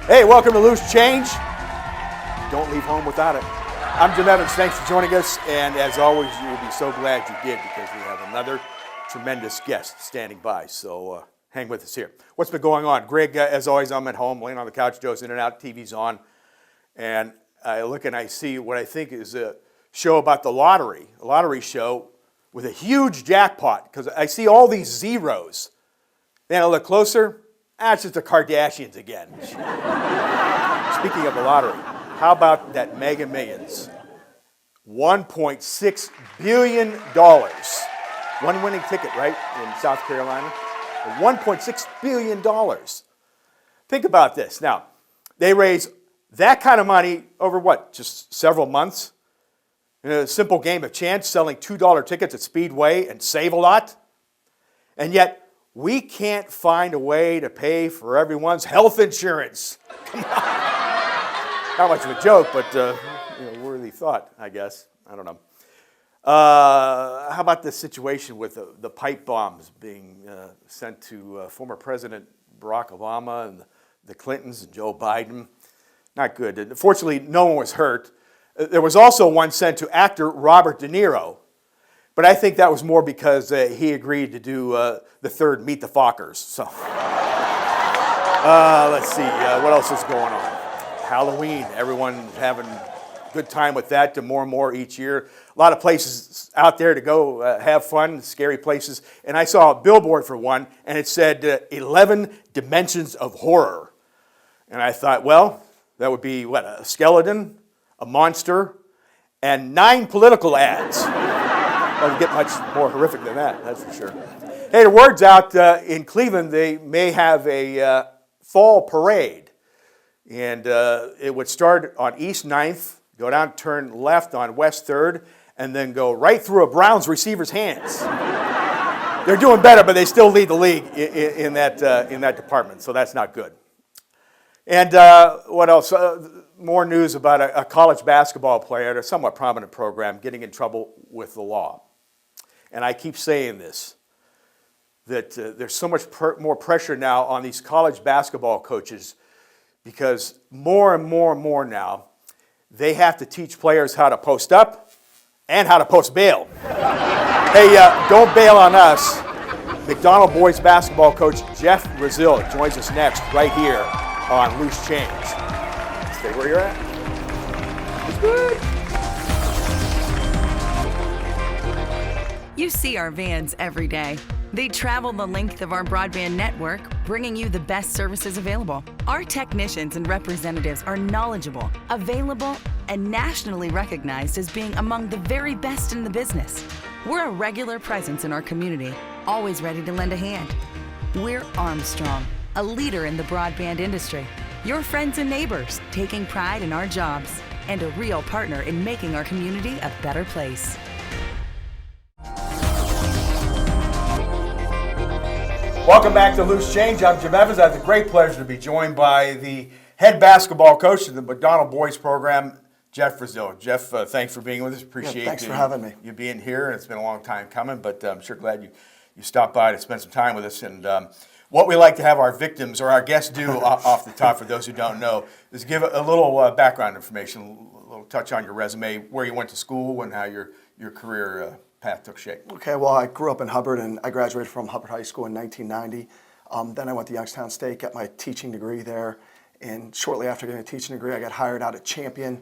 Hey, welcome to Loose Change. Don't leave home without it. I'm Jim Evans. Thanks for joining us. And as always, you will be so glad you did because we have another tremendous guest standing by. So hang with us here. What's been going on? Greg, as always, I'm at home, laying on the couch. Joe's in and out, TV's on. And I look and I see what I think is a show about the lottery, a lottery show with a huge jackpot because I see all these zeros. Then I look closer. It's just the Kardashians again. Speaking of the lottery, how about that Mega Millions? $1.6 billion. One winning ticket, right, in South Carolina? $1.6 billion. Think about this. Now, they raise that kind of money over what, just several months? In a simple game of chance, selling $2 tickets at Speedway and save a lot? And yet, we can't find a way to pay for everyone's health insurance. Come on. Not much of a joke, but worthy thought, I guess. I don't know. How about the situation with the pipe bombs being sent to former President Barack Obama and the Clintons and Joe Biden? Not good. Fortunately, no one was hurt. There was also one sent to actor Robert De Niro. But I think that was more because he agreed to do the third Meet the Fockers. So, let's see, what else is going on? Halloween, everyone's having a good time with that, to more and more each year. A lot of places out there to go have fun, scary places. And I saw a billboard for one, and it said 11 Dimensions of Horror. And I thought, well, that would be, what, a skeleton, a monster, and 9 political ads. Doesn't get much more horrific than that, that's for sure. Hey, the word's out in Cleveland, they may have a fall parade. And it would start on East 9th, go down, turn left on West 3rd, and then go right through a Browns receiver's hands. They're doing better, but they still lead the league in that department, so that's not good. And what else? More news about a college basketball player at a somewhat prominent program getting in trouble with the law. And I keep saying this, that there's so much more pressure now on these college basketball coaches because more and more and more now, they have to teach players how to post up and how to post bail. Hey, don't bail on us. McDonald boys basketball coach Jeff Rasile joins us next right here on Loose Change. Stay where you're at. It's good. You see our vans every day. They travel the length of our broadband network, bringing you the best services available. Our technicians and representatives are knowledgeable, available, and nationally recognized as being among the very best in the business. We're a regular presence in our community, always ready to lend a hand. We're Armstrong, a leader in the broadband industry. Your friends and neighbors, taking pride in our jobs, and a real partner in making our community a better place. Welcome back to Loose Change. I'm Jim Evans. I have the great pleasure to be joined by the head basketball coach of the McDonald boys program, Jeff Rasile. Jeff, thanks for being with us. Appreciate thanks for having me. You being here. It's been a long time coming, but I'm sure glad you stopped by to spend some time with us. And what we like to have our victims or our guests do off the top, for those who don't know, is give a little background information, a little touch on your resume, where you went to school, and how your career path took shape. Okay, well, I grew up in Hubbard, and I graduated from Hubbard High School in 1990. Then I went to Youngstown State, got my teaching degree there, and shortly after getting a teaching degree, I got hired out at Champion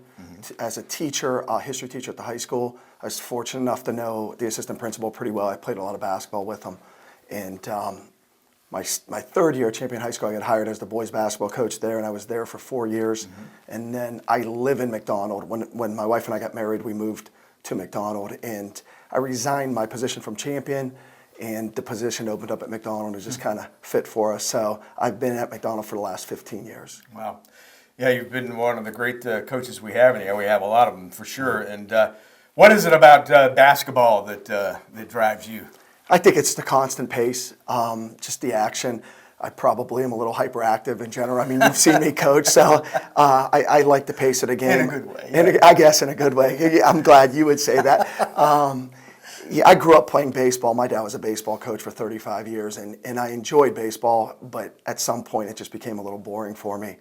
as a teacher, a history teacher at the high school. I was fortunate enough to know the assistant principal pretty well. I played a lot of basketball with him. And my third year at Champion High School, I got hired as the boys basketball coach there, and I was there for 4 years. And then I live in McDonald. When my wife and I got married, we moved to McDonald, and I resigned my position from Champion, and the position opened up at McDonald. It just kind of fit for us. So I've been at McDonald for the last 15 years. Wow. Yeah, you've been one of the great coaches we have in here. We have a lot of them for sure. And what is it about basketball that drives you? I think it's the constant pace, just the action. I probably am a little hyperactive in general. I mean, you've seen me coach, so I like the pace of the game. In a good way. I guess in a good way. I'm glad you would say that. Yeah, I grew up playing baseball. My dad was a baseball coach for 35 years, and I enjoyed baseball, but at some point it just became a little boring for me,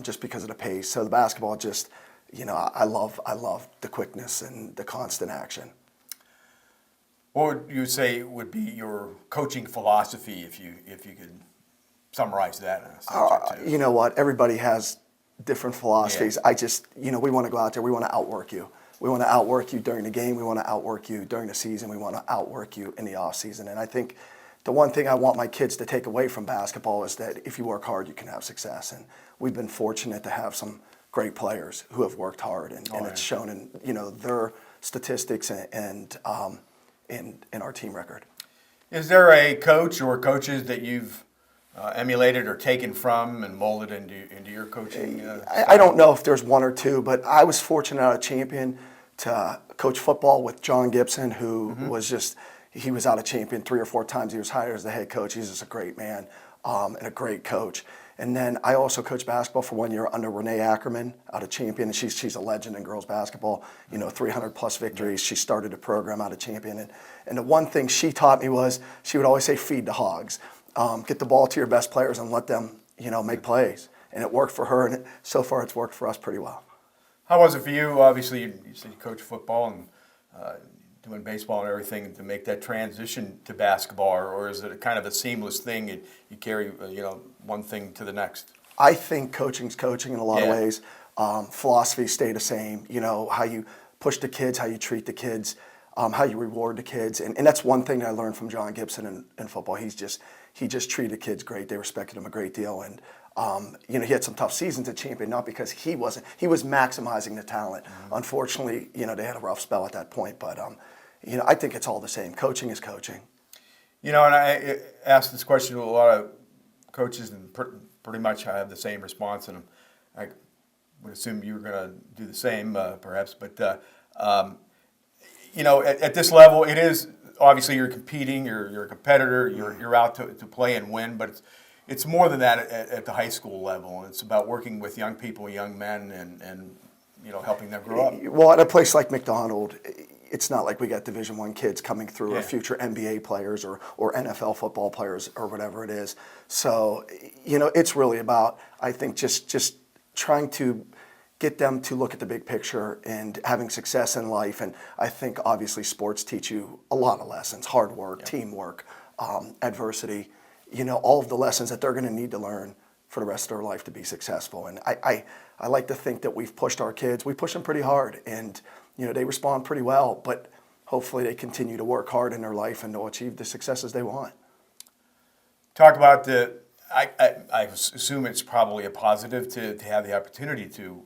just because of the pace. So the basketball just, I love the quickness and the constant action. What would you say would be your coaching philosophy if you could summarize that in a subject? You know what? Everybody has different philosophies. Yeah. I just, we want to go out there. We want to outwork you. We want to outwork you during the game. We want to outwork you during the season. We want to outwork you in the off season. And I think the one thing I want my kids to take away from basketball is that if you work hard, you can have success. And we've been fortunate to have some great players who have worked hard, and it's shown in their statistics and in our team record. Is there a coach or coaches that you've emulated or taken from and molded into your coaching? I don't know if there's one or two, but I was fortunate out of Champion to coach football with John Gibson, who he was out of Champion 3 or 4 times. He was hired as the head coach. He's just a great man and a great coach. And then I also coached basketball for 1 year under Renee Ackerman out of Champion, and she's a legend in girls basketball. 300 plus victories. She started a program out of Champion, and the one thing she taught me was she would always say, "Feed the hogs, get the ball to your best players and let them, make plays." And it worked for her, and so far it's worked for us pretty well. How was it for you? Obviously, you said you coach football and doing baseball and everything to make that transition to basketball, or is it a kind of a seamless thing? You carry, one thing to the next. I think coaching's coaching in a lot of ways. Philosophies stay the same. How you push the kids, how you treat the kids, how you reward the kids, and that's one thing that I learned from John Gibson in football. He just treated kids great. They respected him a great deal, and he had some tough seasons at Champion, not because he was maximizing the talent. Unfortunately, they had a rough spell at that point, but I think it's all the same. Coaching is coaching. And I asked this question to a lot of coaches, and pretty much I have the same response, and I would assume you were going to do the same, perhaps. But at this level, it is obviously you're competing, you're a competitor, you're out to play and win, but it's more than that at the high school level. It's about working with young people, young men, and helping them grow up. Well, at a place like McDonald, it's not like we got Division I kids coming through or future NBA players or NFL football players or whatever it is. So, it's really about, I think, just trying to get them to look at the big picture and having success in life. And I think, obviously, sports teach you a lot of lessons: hard work, teamwork, adversity, all of the lessons that they're going to need to learn for the rest of their life to be successful. And I like to think that we've pushed our kids. We push them pretty hard, and they respond pretty well, but hopefully they continue to work hard in their life and they'll achieve the successes they want. Talk about I assume it's probably a positive to have the opportunity to,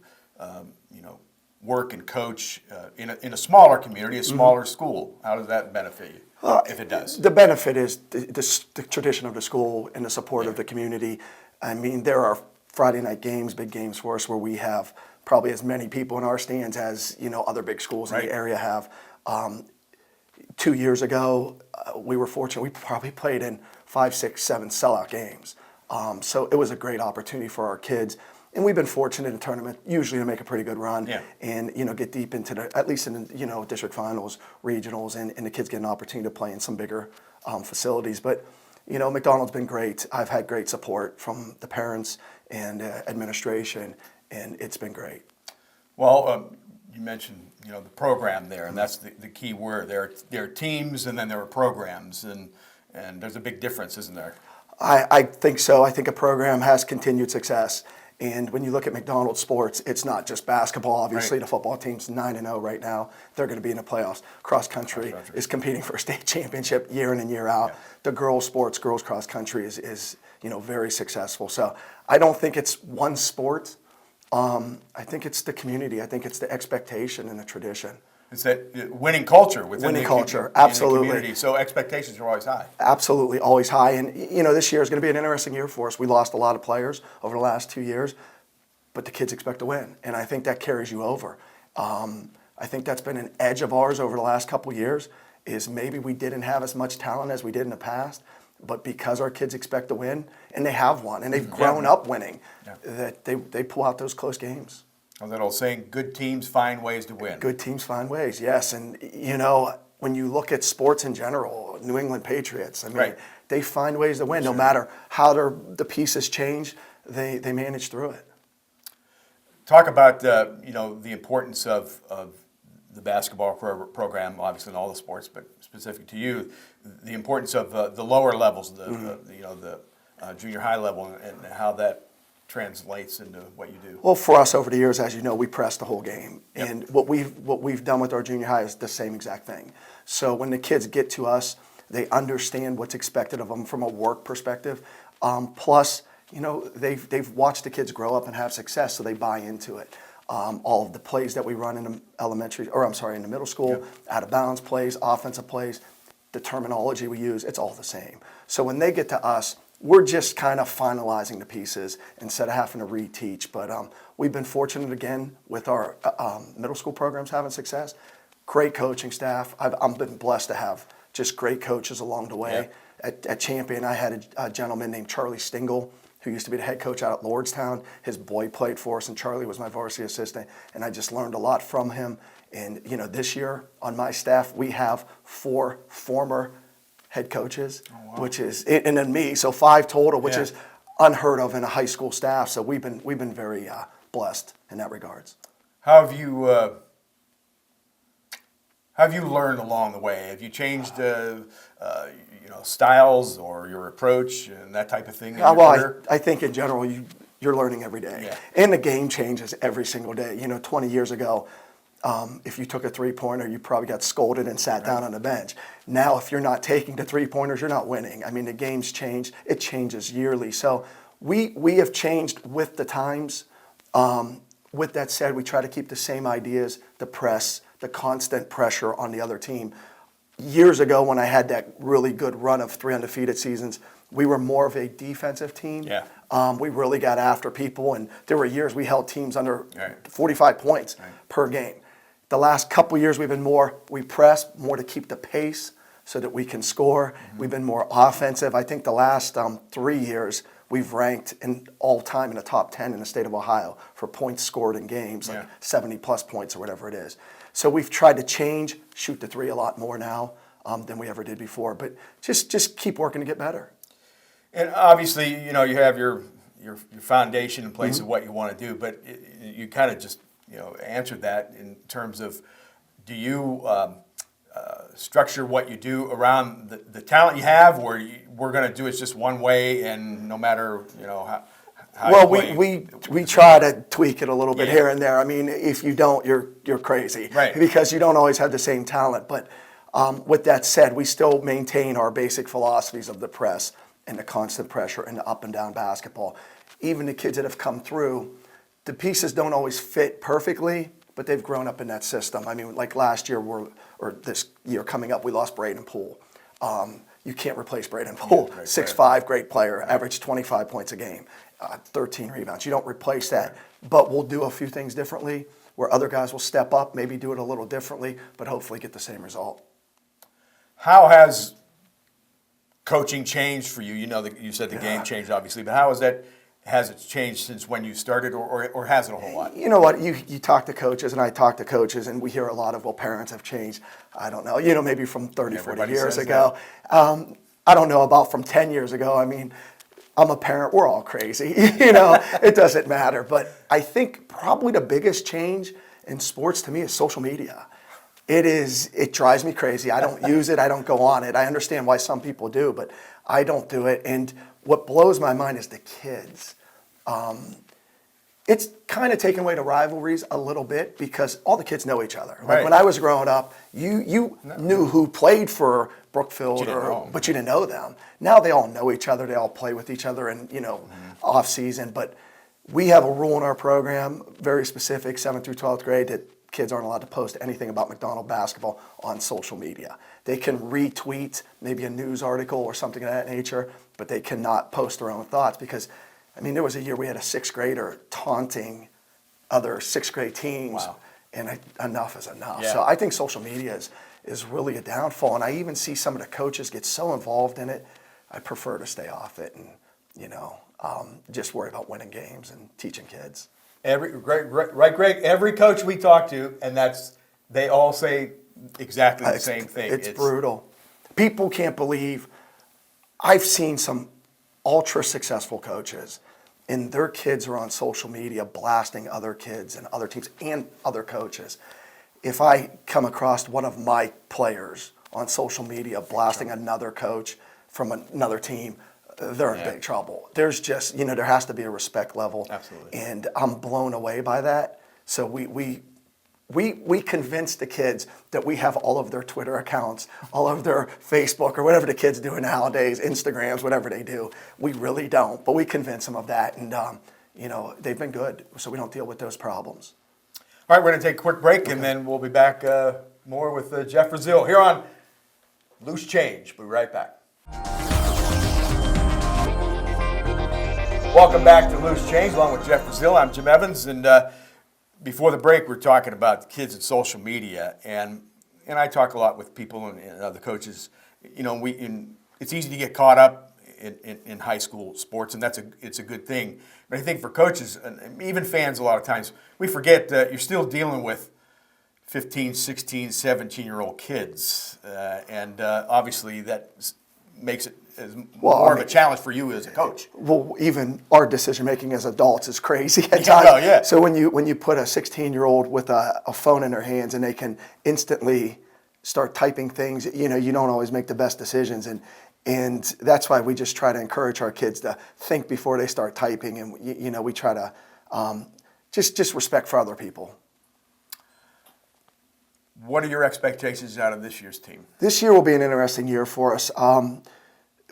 work and coach in a smaller community, a smaller school. How does that benefit you, if it does? The benefit is the tradition of the school and the support of the community. I mean, there are Friday night games, big games for us, where we have probably as many people in our stands as other big schools in the area have. 2 years ago, we were fortunate. We probably played in 5, 6, 7 sellout games. So it was a great opportunity for our kids. And we've been fortunate in the tournament usually to make a pretty good run and get deep into at least in district finals, regionals, and the kids get an opportunity to play in some bigger facilities. But McDonald's been great. I've had great support from the parents and administration, and it's been great. Well, you mentioned the program there, and that's the key word. There are teams, and then there are programs, and there's a big difference, isn't there? I think so. I think a program has continued success. And when you look at McDonald's sports, it's not just basketball. Obviously, the football team's 9-0 right now. They're going to be in the playoffs. Cross country is competing for a state championship year in and year out. Yeah. The girls' sports, girls cross country is very successful. So I don't think it's one sport. I think it's the community. I think it's the expectation and the tradition. It's that winning culture within absolutely. The community. So expectations are always high. Absolutely, always high. And this year is going to be an interesting year for us. We lost a lot of players over the last 2 years, but the kids expect to win, and I think that carries you over. I think that's been an edge of ours over the last couple of years. Is maybe we didn't have as much talent as we did in the past, but because our kids expect to win, and they have won, and they've grown up winning, that they pull out those close games. Well, that old saying, good teams find ways to win. Good teams find ways, yes. And, when you look at sports in general, New England Patriots, I mean, Right. they find ways to win. No matter how the pieces change, they manage through it. Talk about the importance of the basketball program, obviously in all the sports, but specific to you, the importance of the lower levels, the junior high level, and how that translates into what you do. Well, for us over the years, as you know, we press the whole game, Yep. and what we've done with our junior high is the same exact thing. So when the kids get to us, they understand what's expected of them from a work perspective. Plus, they've watched the kids grow up and have success, so they buy into it. All of the plays that we run in the middle school, Yep. out of bounds plays, offensive plays, the terminology we use, it's all the same. So when they get to us, we're just kind of finalizing the pieces instead of having to reteach. But we've been fortunate again with our middle school programs having success. Great coaching staff. I've been blessed to have just great coaches along the way. Yeah. At Champion, I had a gentleman named Charlie Stingle, who used to be the head coach out at Lordstown. His boy played for us, and Charlie was my varsity assistant, and I just learned a lot from him. And this year on my staff, we have 4 former head coaches, which is, and then me, so 5 total, which is unheard of in a high school staff. So we've been very blessed in that regards. How have you learned along the way? Have you changed styles or your approach and that type of thing in your career? I think in general you're learning every day, Yeah. and the game changes every single day. 20 years ago, if you took a 3-pointer, you probably got scolded and sat down on the bench. Now, if you're not taking the 3-pointers, you're not winning. I mean, the game's changed. It changes yearly. So we have changed with the times. With that said, we try to keep the same ideas, the press, the constant pressure on the other team. Years ago, when I had that really good run of 3 undefeated seasons, we were more of a defensive team. Yeah. We really got after people, and there were years we held teams under Right. 45 points per game. The last couple years, we press more to keep the pace so that we can score. Mm-hmm. We've been more offensive. I think the last 3 years, we've ranked in all time in the top 10 in the state of Ohio for points scored in games, like 70-plus points or whatever it is. So we've tried to change, shoot the 3 a lot more now than we ever did before. But just keep working to get better. And obviously, you have your foundation in place of what you want to do, but you kind of just answered that in terms of, do you structure what you do around the talent you have, or we're going to do it just one way, and no matter how Well, you play? we try to tweak it a little bit Yeah. here and there. I mean, if you don't, you're crazy, Right? Because you don't always have the same talent. But with that said, we still maintain our basic philosophies of the press and the constant pressure and the up and down basketball. Even the kids that have come through, the pieces don't always fit perfectly, but they've grown up in that system. I mean, like last year, or this year coming up, we lost Braden Poole. You can't replace Braden Poole. 6'5", great player, averaged 25 points a game, 13 rebounds. You don't replace that. But we'll do a few things differently, where other guys will step up, maybe do it a little differently, but hopefully get the same result. How has coaching changed for you? You said the game changed, obviously, but how has it changed since when you started, or has it a whole lot? You know what? You talk to coaches, and I talk to coaches, and we hear a lot of, well, parents have changed. I don't know, maybe from 30, Everybody 40 years says ago. I don't know about from 10 years ago. I mean, I'm a parent. We're all crazy. It doesn't matter. But I think probably the biggest change in sports to me is social media. It drives me crazy. I don't use it. I don't go on it. I understand why some people do, but I don't do it. And what blows my mind is the kids. It's kind of taken away the rivalries a little bit because all the kids know each other. Like Right. when I was growing up, you knew who played for Brookfield, But you didn't know them. Now they all know each other. They all play with each other and, off season. But we have a rule in our program, very specific, 7th through 12th grade, that kids aren't allowed to post anything about McDonald basketball on social media. They can retweet maybe a news article or something of that nature, but they cannot post their own thoughts because, there was a year we had a 6th grader taunting other 6th grade teams. Wow. And enough is enough. Yeah. So I think social media is really a downfall. And I even see some of the coaches get so involved in it, I prefer to stay off it and, just worry about winning games and teaching kids. Greg, every coach we talk to, and they all say exactly the same thing. It's brutal. People can't believe. I've seen some ultra successful coaches, and their kids are on social media blasting other kids and other teams and other coaches. If I come across one of my players on social media blasting another coach from another team, they're in big trouble. There's just, there has to be a respect level. Absolutely. And I'm blown away by that. So we convince the kids that we have all of their Twitter accounts, all of their Facebook or whatever the kids do nowadays, Instagrams, whatever they do. We really don't, but we convince them of that. And, they've been good, so we don't deal with those problems. All right, we're going to take a quick break, and then we'll be back more with Jeff Rasile here on Loose Change. We'll be right back. Welcome back to Loose Change, along with Jeff Rasile. I'm Jim Evans, and before the break, we're talking about the kids and social media, and I talk a lot with people and other coaches. It's easy to get caught up in high school sports, and it's a good thing. But I think for coaches and even fans, a lot of times we forget that you're still dealing with 15, 16, 17-year-old kids, and obviously that makes it more of a challenge for you as a coach. Well, even our decision making as adults is crazy at times. Oh, yeah. So when you put a 16-year-old with a phone in their hands and they can instantly start typing things, you don't always make the best decisions, and that's why we just try to encourage our kids to think before they start typing, and we try to just respect for other people. What are your expectations out of this year's team? This year will be an interesting year for us.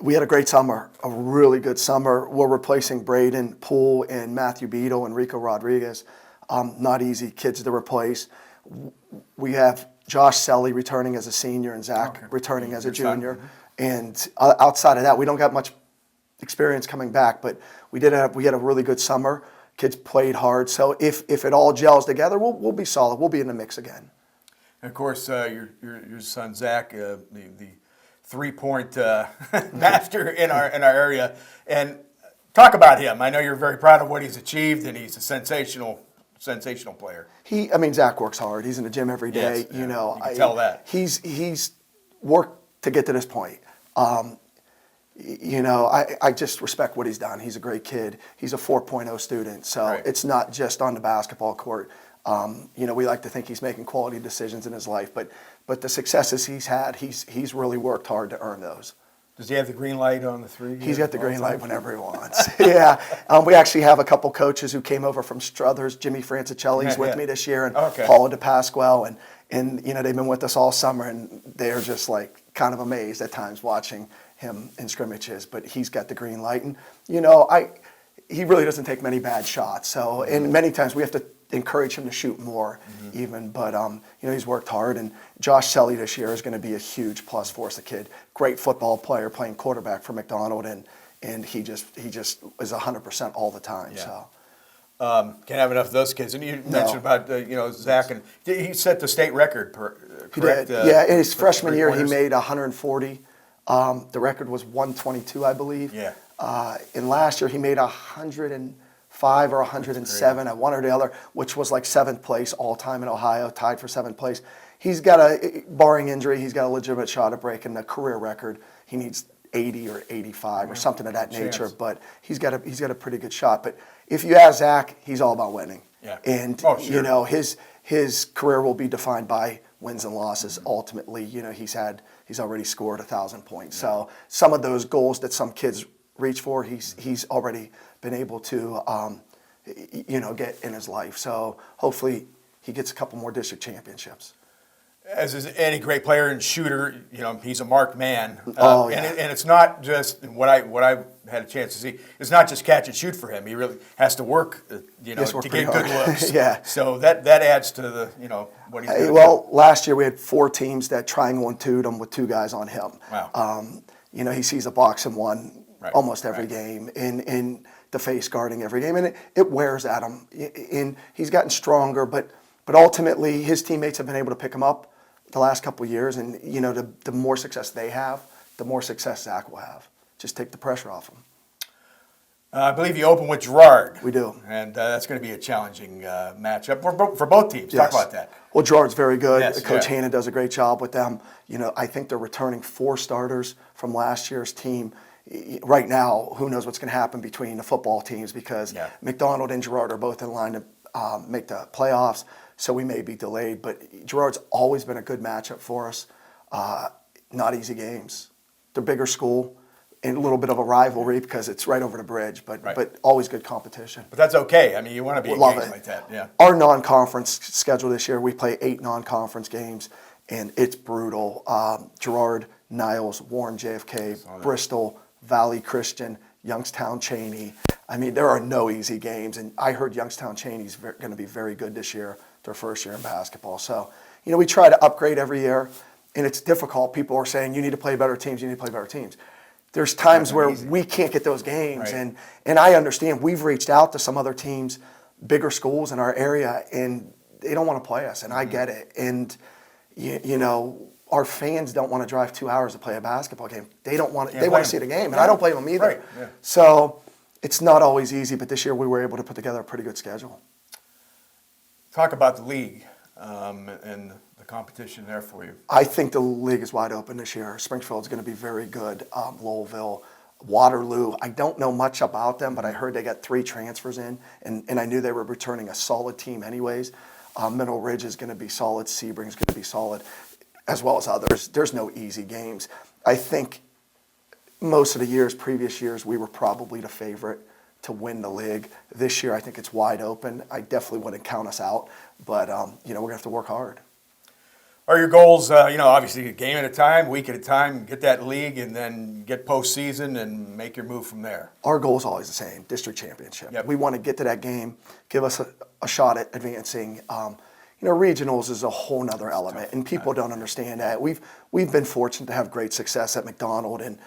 We had a great summer, a really good summer. We're replacing Braden Poole and Matthew Beadle and Rico Rodriguez. Not easy kids to replace. We have Josh Selly returning as a senior and Zach returning as a junior. And outside of that, we don't got much experience coming back, but we had a really good summer. Kids played hard. So if it all gels together, we'll be solid. We'll be in the mix again. And of course, your son Zach, the 3-point master in our area, and talk about him. I know you're very proud of what he's achieved, and he's a sensational player. Zach works hard. He's in the gym every day. Yes, you can tell that he's worked to get to this point. I just respect what he's done. He's a great kid. He's a 4.0 student, so It's not just on the basketball court. We like to think he's making quality decisions in his life, but the successes he's had, he's really worked hard to earn those. Does he have the green light on the three? He's got the green light whenever he wants. Yeah. We actually have a couple coaches who came over from Struthers. Jimmy Francicelli's with me this year, and Paula DePasquale, and they've been with us all summer, and they're just like kind of amazed at times watching him in scrimmages. But he's got the green light, and he really doesn't take many bad shots. So, and many times we have to encourage him to shoot more, even. But he's worked hard, and Josh Selly this year is going to be a huge plus for us. A kid, great football player, playing quarterback for McDonald, and he just is 100% all the time. Yeah. So. Can't have enough of those kids. And you mentioned about Zach, and he set the state record. Correct? He did. Yeah, in his freshman year he made 140. The record was 122, I believe. Yeah. And last year he made 105 or 107 at one or the other, which was like 7th place all time in Ohio, tied for 7th place. He's got barring injury, he's got a legitimate shot at breaking the career record. He needs 80 or 85 or something of that nature, but he's got a pretty good shot. But if you ask Zach, he's all about winning. Yeah. And his career will be defined by wins and losses. Ultimately, he's already scored 1,000 points. So some of those goals that some kids reach for, he's already been able to get in his life. So hopefully he gets a couple more district championships. As is any great player and shooter, he's a marked man. And it's not just what I've had a chance to see. It's not just catch and shoot for him. He really has to work, to get good looks. Yeah. So that adds to the what he's doing. Well, last year we had 4 teams that triangle and two'd him with 2 guys on him. Wow. He sees a box and one almost every game, in the face guarding every game, and it wears at him. And he's gotten stronger, but ultimately his teammates have been able to pick him up the last couple of years, and the more success they have, the more success Zach will have. Just take the pressure off him. I believe you open with Girard. We do. And that's going to be a challenging matchup for both teams. Talk about that. Well, Girard's very good. Yes, Coach yeah. Hannon does a great job with them. You know, I think they're returning 4 starters from last year's team. Right now, who knows what's going to happen between the football teams because McDonald and Girard are both in line to make the playoffs, so we may be delayed. But Girard's always been a good matchup for us. Not easy games. They're bigger school. And a little bit of a rivalry because it's right over the bridge, but always good competition. But that's okay. I mean, you want to be in games like that. Yeah. Our non-conference schedule this year, we play 8 non-conference games, and it's brutal. Girard, Niles, Warren, JFK, Bristol, Valley Christian, Youngstown, Cheney. I mean, there are no easy games, and I heard Youngstown Cheney's going to be very good this year, their first year in basketball. So, you know, we try to upgrade every year, and it's difficult. People are saying, you need to play better teams, you need to play better teams. There's times where we can't get those games, and I understand. We've reached out to some other teams, bigger schools in our area, and they don't want to play us, and I get it. And, you know, our fans don't want to drive 2 hours to play a basketball game. They don't want. They want to see the game, and I don't blame them either. Right. Yeah. So it's not always easy, but this year we were able to put together a pretty good schedule. Talk about the league and the competition there for you. I think the league is wide open this year. Springfield's going to be very good. Louisville, Waterloo. I don't know much about them, but I heard they got 3 transfers in, and I knew they were returning a solid team anyways. Middle Ridge is going to be solid. Sebring's going to be solid, as well as others. There's no easy games. I think most of the previous years, we were probably the favorite to win the league. This year, I think it's wide open. I definitely wouldn't count us out, but you know, we're going to have to work hard. Are your goals, you know, obviously a game at a time, week at a time, get that league and then get postseason and make your move from there? Our goal is always the same, district championship. Yep. We want to get to that game, give us a shot at advancing. You know, regionals is a whole nother element, and people don't understand that. We've been fortunate to have great success at McDonald, and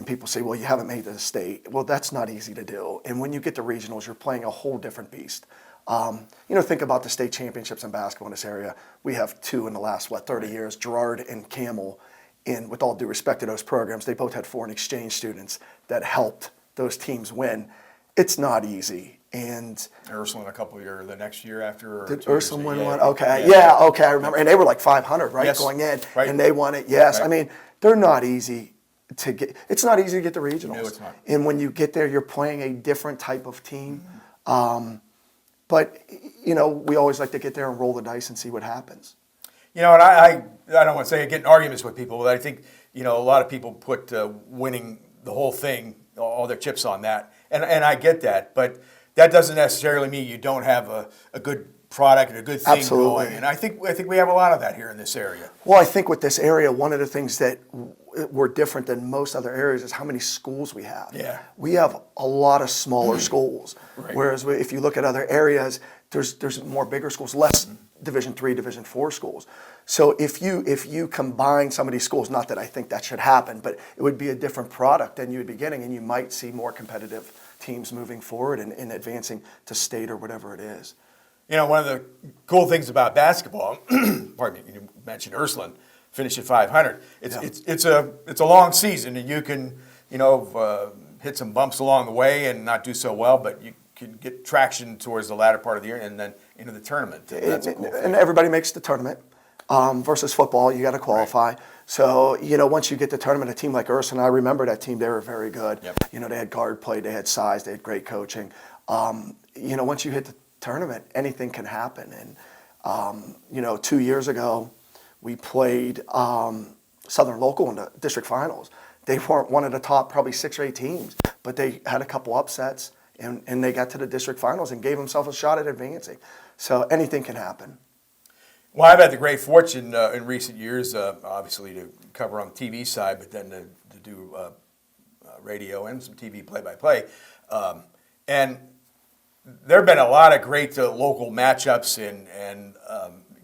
people say, well, you haven't made it to the state. Well, that's not easy to do. And when you get to regionals, you're playing a whole different beast. You know, think about the state championships in basketball in this area. We have 2 in the last, 30 years, Girard and Camel. And with all due respect to those programs, they both had foreign exchange students that helped those teams win. It's not easy. And Ursuline the next year after? Did Ursuline win one? Okay. Yeah, okay, I remember. And they were like 500, right, yes. Going in. Right. And they won it, yes. Right. I mean, they're not easy to get. It's not easy to get the regionals. No, it's not. And when you get there, you're playing a different type of team. But, you know, we always like to get there and roll the dice and see what happens. You know, and I don't want to say getting arguments with people, but I think, you know, a lot of people put winning the whole thing, all their chips on that. And I get that, but that doesn't necessarily mean you don't have a good product and a good thing Absolutely. going. And I think we have a lot of that here in this area. Well, I think with this area, one of the things that we're different than most other areas is how many schools we have. Yeah. We have a lot of smaller schools, Right. whereas if you look at other areas, there's more bigger schools, less Division III, Division IV schools. So if you combine some of these schools, not that I think that should happen, but it would be a different product than you would be getting, and you might see more competitive teams moving forward and advancing to state or whatever it is. You know, one of the cool things about basketball, pardon me, you mentioned Ursuline, finish at 500. It's a long season, and you can, you know, hit some bumps along the way and not do so well, but you can get traction towards the latter part of the year and then into the tournament. That's a cool thing. And everybody makes the tournament. Versus football, you got to qualify. Right. So, you know, once you get the tournament, a team like Ursuline, I remember that team, they were very good. Yep. You know, they had guard play, they had size, they had great coaching. You know, once you hit the tournament, anything can happen. And, you know, 2 years ago, we played Southern Local in the district finals. They weren't one of the top probably 6 or 8 teams, but they had a couple upsets, and they got to the district finals and gave themselves a shot at advancing. So anything can happen. Well, I've had the great fortune in recent years, obviously, to cover on the TV side, but then to do radio and some TV play-by-play. And there have been a lot of great local matchups and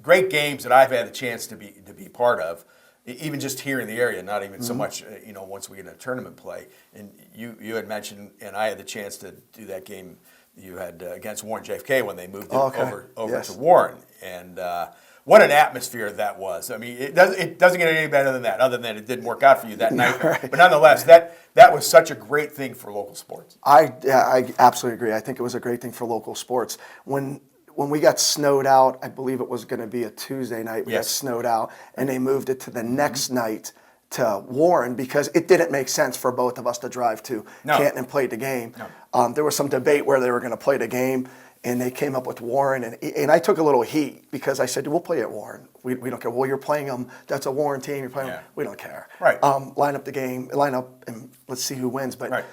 great games that I've had a chance to be part of, even just here in the area, not even so much, you know, once we get into tournament play. And you had mentioned, and I had the chance to do that game you had against Warren JFK when they moved it over Yes. to Warren. And what an atmosphere that was. I mean, it doesn't get any better than that, other than it didn't work out for you that night. Right. But nonetheless, that was such a great thing for local sports. I absolutely agree. I think it was a great thing for local sports. When we got snowed out, I believe it was going to be a Tuesday night. We got snowed out, and they moved it to the next night to Warren because it didn't make sense for both of us to drive to Canton and play the game. No. There was some debate where they were going to play the game, and they came up with Warren, and I took a little heat because I said, we'll play at Warren. We don't care. Well, you're playing them. That's a Warren team. You're playing them. We don't care. Right. Line up the game. Line up, and let's see who wins. But,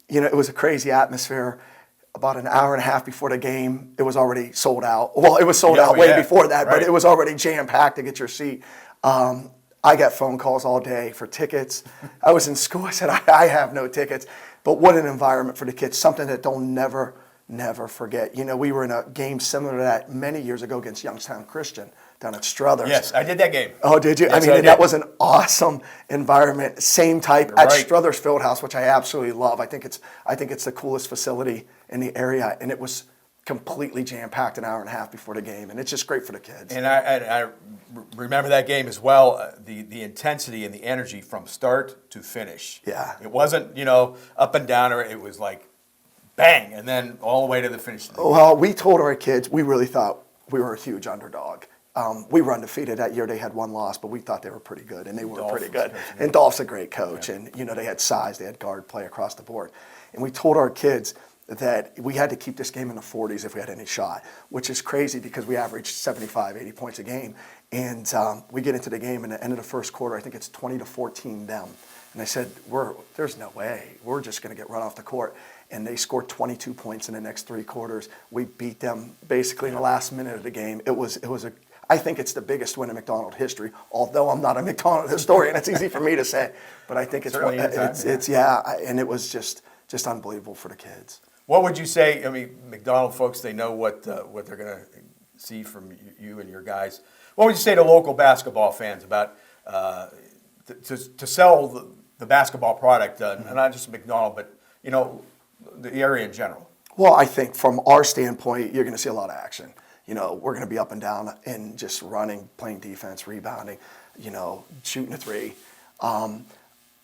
it was a crazy atmosphere. About an hour and a half before the game, it was already sold out. Well, it was sold out way before that, but it was already jam-packed to get your seat. I got phone calls all day for tickets. I was in school. I said, I have no tickets. But what an environment for the kids, something that they'll never forget. We were in a game similar to that many years ago against Youngstown Christian down at Struthers. Yes, I did that game. Oh, did you? Yes, I mean, that was an awesome environment. Same type at Struthers Fieldhouse, which I absolutely love. I think it's the coolest facility in the area, and it was completely jam-packed an hour and a half before the game, and it's just great for the kids. And I remember that game as well, the intensity and the energy from start to finish. Yeah. It wasn't, up and down, or it was like bang, and then all the way to the finish. Well, we told our kids, we really thought we were a huge underdog. We were undefeated that year. They had one loss, but we thought they were pretty good, and they were pretty good. And Dolph's a great coach, and they had size, they had guard play across the board. And we told our kids that we had to keep this game in the 40s if we had any shot, which is crazy because we averaged 75, 80 points a game. And we get into the game, and at the end of the first quarter, I think it's 20-14 them. And I said, there's no way. We're just going to get run off the court. And they scored 22 points in the next 3 quarters. We beat them basically in the last minute of the game. I think it's the biggest win in McDonald history, although I'm not a McDonald historian. It's easy for me to say. But I think and it was just unbelievable for the kids. What would you say? I mean, McDonald folks, they know what they're going to see from you and your guys. What would you say to local basketball fans about to sell the basketball product, not just McDonald, but the area in general? Well, I think from our standpoint, you're going to see a lot of action. We're going to be up and down and just running, playing defense, rebounding, shooting a three.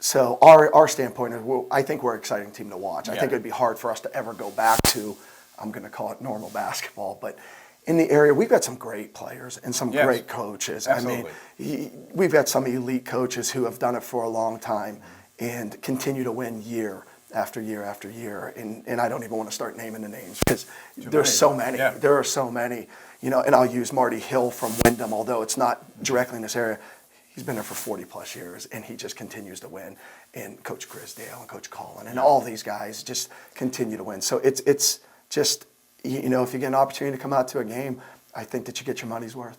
So our standpoint is, I think we're an exciting team to watch. I think it would be hard for us to ever go back to, I'm going to call it normal basketball, but in the area, we've got some great players and some great coaches. Absolutely. I mean, we've got some elite coaches who have done it for a long time and continue to win year after year after year. And I don't even want to start naming the names because there's so many. Yeah. There are so many. And I'll use Marty Hill from Wyndham, although it's not directly in this area. He's been there for 40-plus years, and he just continues to win. And Coach Grisdale and Coach Collin and all these guys just continue to win. So it's just, if you get an opportunity to come out to a game, I think that you get your money's worth.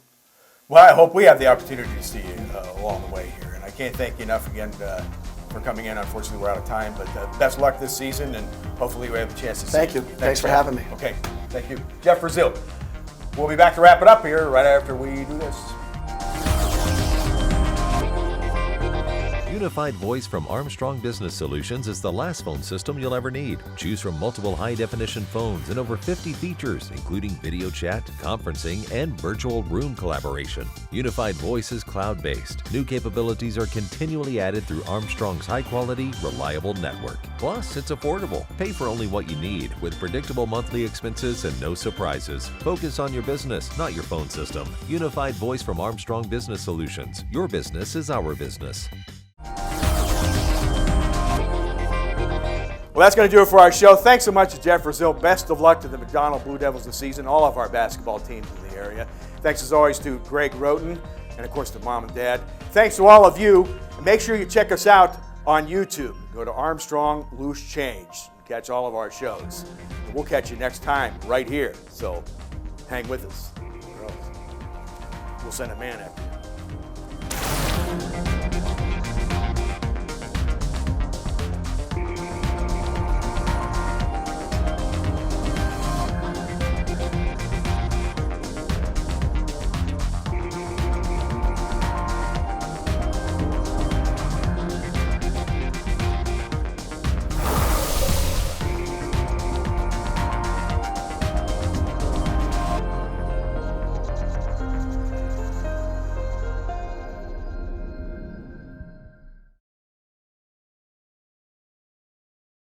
Well, I hope we have the opportunity to see you along the way here. And I can't thank you enough again for coming in. Unfortunately, we're out of time, but best of luck this season, and hopefully we have the chance to see you. Thank you. Thanks for having me. Okay, thank you. Jeff Rasile. We'll be back to wrap it up here right after we do this. Unified Voice from Armstrong Business Solutions is the last phone system you'll ever need. Choose from multiple high-definition phones and over 50 features, including video chat, conferencing, and virtual room collaboration. Unified Voice is cloud-based. New capabilities are continually added through Armstrong's high-quality, reliable network. Plus, it's affordable. Pay for only what you need with predictable monthly expenses and no surprises. Focus on your business, not your phone system. Unified Voice from Armstrong Business Solutions. Your business is our business. Well, that's going to do it for our show. Thanks so much to Jeff Rasile. Best of luck to the McDonald Blue Devils this season, all of our basketball teams in the area. Thanks as always to Greg Roten, and of course to Mom and Dad. Thanks to all of you. And make sure you check us out on YouTube. Go to Armstrong Loose Change. Catch all of our shows. And we'll catch you next time right here. So hang with us. We'll send a man after you.